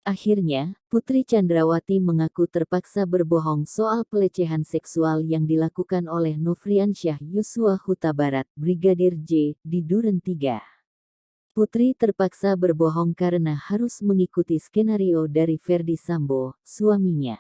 Akhirnya, Putri Chandrawati mengaku terpaksa berbohong soal pelecehan seksual yang dilakukan oleh Nofriansyah Yosua Huta Barat, Brigadir J, di Duren 3. Putri terpaksa berbohong karena harus mengikuti skenario dari Ferdi Sambo, suaminya.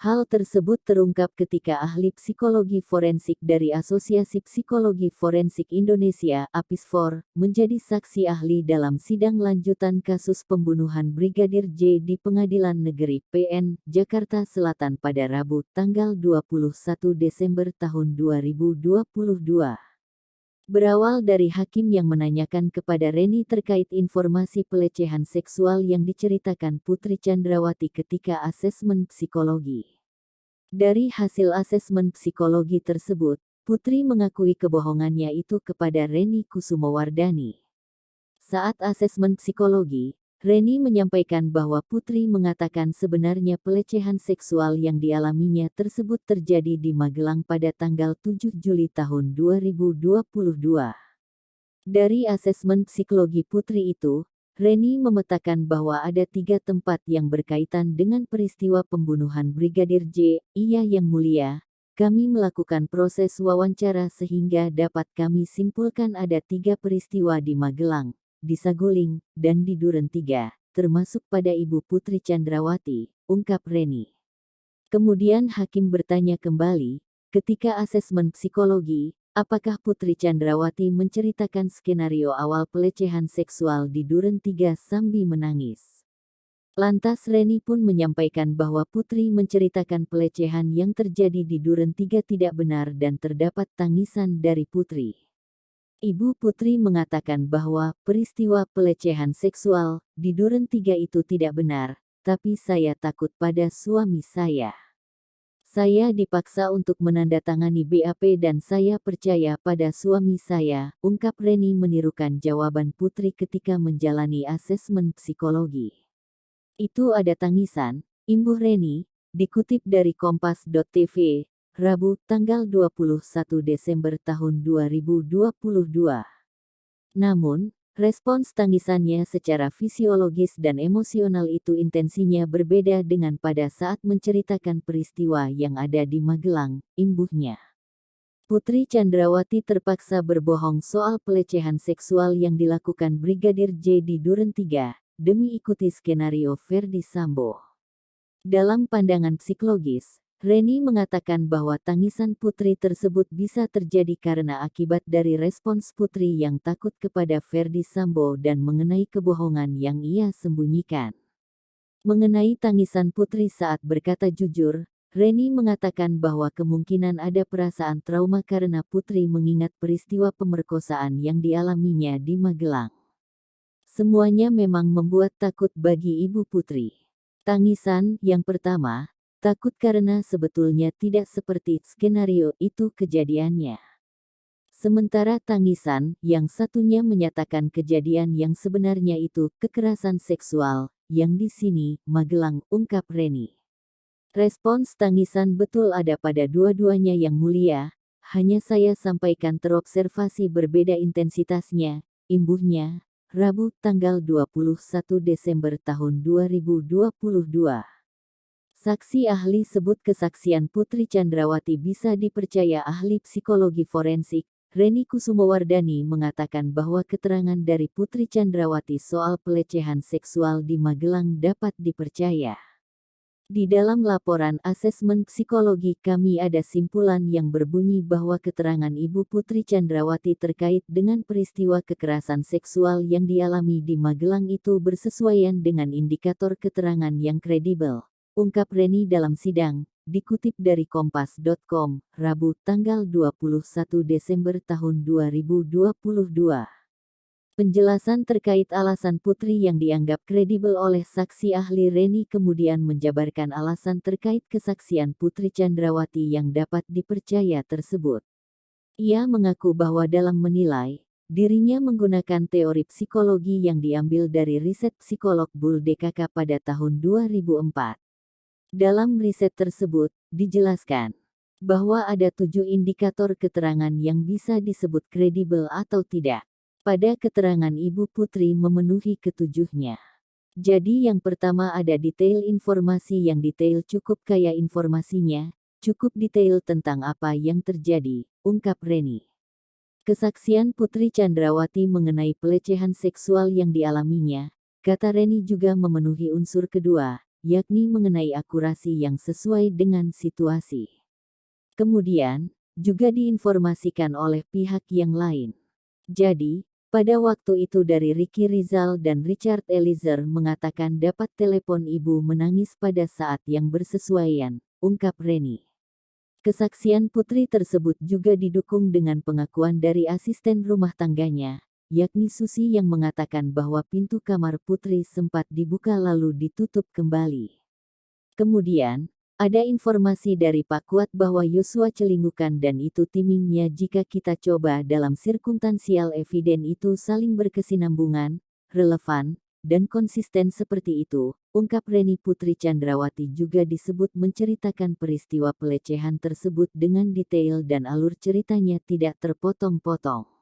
Hal tersebut terungkap ketika ahli psikologi forensik dari Asosiasi Psikologi Forensik Indonesia (APISFOR) menjadi saksi ahli dalam sidang lanjutan kasus pembunuhan Brigadir J di Pengadilan Negeri PN, Jakarta Selatan pada Rabu, tanggal 21 Desember tahun 2022. Berawal dari hakim yang menanyakan kepada Reni terkait informasi pelecehan seksual yang diceritakan Putri Chandrawati ketika asesmen psikologi. Dari hasil asesmen psikologi tersebut, Putri mengakui kebohongannya itu kepada Reni Kusumowardani. Saat asesmen psikologi, Reni menyampaikan bahwa Putri mengatakan sebenarnya pelecehan seksual yang dialaminya tersebut terjadi di Magelang pada tanggal 7 Juli tahun 2022. Dari asesmen psikologi Putri itu, Reni memetakan bahwa ada 3 tempat yang berkaitan dengan peristiwa pembunuhan Brigadir J. Iya yang mulia, kami melakukan proses wawancara sehingga dapat kami simpulkan ada 3 peristiwa di Magelang, di Saguling, dan di Duren 3, termasuk pada Ibu Putri Chandrawati, ungkap Reni. Kemudian hakim bertanya kembali, ketika asesmen psikologi, apakah Putri Chandrawati menceritakan skenario awal pelecehan seksual di Duren 3 sambil menangis? Lantas Reni pun menyampaikan bahwa Putri menceritakan pelecehan yang terjadi di Duren 3 tidak benar dan terdapat tangisan dari Putri. Ibu Putri mengatakan bahwa peristiwa pelecehan seksual di Duren 3 itu tidak benar, tapi saya takut pada suami saya. Saya dipaksa untuk menandatangani BAP dan saya percaya pada suami saya, ungkap Reni menirukan jawaban Putri ketika menjalani asesmen psikologi. Itu ada tangisan, imbuh Reni, dikutip dari Kompas.tv, Rabu, tanggal 21 Desember tahun 2022. Namun, respons tangisannya secara fisiologis dan emosional itu intensinya berbeda dengan pada saat menceritakan peristiwa yang ada di Magelang, imbuhnya. Putri Chandrawati terpaksa berbohong soal pelecehan seksual yang dilakukan Brigadir J di Duren 3, demi ikuti skenario Ferdi Sambo. Dalam pandangan psikologis, Reni mengatakan bahwa tangisan Putri tersebut bisa terjadi karena akibat dari respons Putri yang takut kepada Ferdi Sambo dan mengenai kebohongan yang ia sembunyikan. Mengenai tangisan Putri saat berkata jujur, Reni mengatakan bahwa kemungkinan ada perasaan trauma karena Putri mengingat peristiwa pemerkosaan yang dialaminya di Magelang. Semuanya memang membuat takut bagi Ibu Putri. Tangisan, yang pertama, takut karena sebetulnya tidak seperti skenario itu kejadiannya. Sementara tangisan, yang satunya menyatakan kejadian yang sebenarnya itu kekerasan seksual, yang di sini, Magelang, ungkap Reni. Respons tangisan betul ada pada dua-duanya yang mulia, hanya saya sampaikan terobservasi berbeda intensitasnya, imbuhnya, Rabu, tanggal 21 Desember tahun 2022. Saksi ahli sebut kesaksian Putri Chandrawati bisa dipercaya. Ahli psikologi forensik, Reni Kusumowardani mengatakan bahwa keterangan dari Putri Chandrawati soal pelecehan seksual di Magelang dapat dipercaya. Di dalam laporan asesmen psikologi kami ada simpulan yang berbunyi bahwa keterangan Ibu Putri Chandrawati terkait dengan peristiwa kekerasan seksual yang dialami di Magelang itu bersesuaian dengan indikator keterangan yang kredibel, ungkap Reni dalam sidang, dikutip dari Kompas.com, Rabu, tanggal 21 Desember tahun 2022. Penjelasan terkait alasan Putri yang dianggap kredibel oleh saksi ahli Reni kemudian menjabarkan alasan terkait kesaksian Putri Chandrawati yang dapat dipercaya tersebut. Ia mengaku bahwa dalam menilai, dirinya menggunakan teori psikologi yang diambil dari riset psikolog Bull DKK pada tahun 2004. Dalam riset tersebut, dijelaskan bahwa ada 7 indikator keterangan yang bisa disebut kredibel atau tidak. Pada keterangan Ibu Putri memenuhi ketujuhnya. Jadi yang pertama ada detail informasi yang detail cukup kaya informasinya, cukup detail tentang apa yang terjadi, ungkap Reni. Kesaksian Putri Chandrawati mengenai pelecehan seksual yang dialaminya, kata Reni juga memenuhi unsur kedua, yakni mengenai akurasi yang sesuai dengan situasi. Kemudian, juga diinformasikan oleh pihak yang lain. Jadi, pada waktu itu dari Ricky Rizal dan Richard Eliezer mengatakan dapat telepon ibu menangis pada saat yang bersesuaian, ungkap Reni. Kesaksian Putri tersebut juga didukung dengan pengakuan dari asisten rumah tangganya, yakni Susi yang mengatakan bahwa pintu kamar Putri sempat dibuka lalu ditutup kembali. Kemudian, ada informasi dari Pak Kuat bahwa Yosua celingkukan dan itu timingnya jika kita coba dalam sirkumstansial eviden itu saling berkesinambungan, relevan, dan konsisten seperti itu, ungkap Reni. Putri Chandrawati juga disebut menceritakan peristiwa pelecehan tersebut dengan detail dan alur ceritanya tidak terpotong-potong.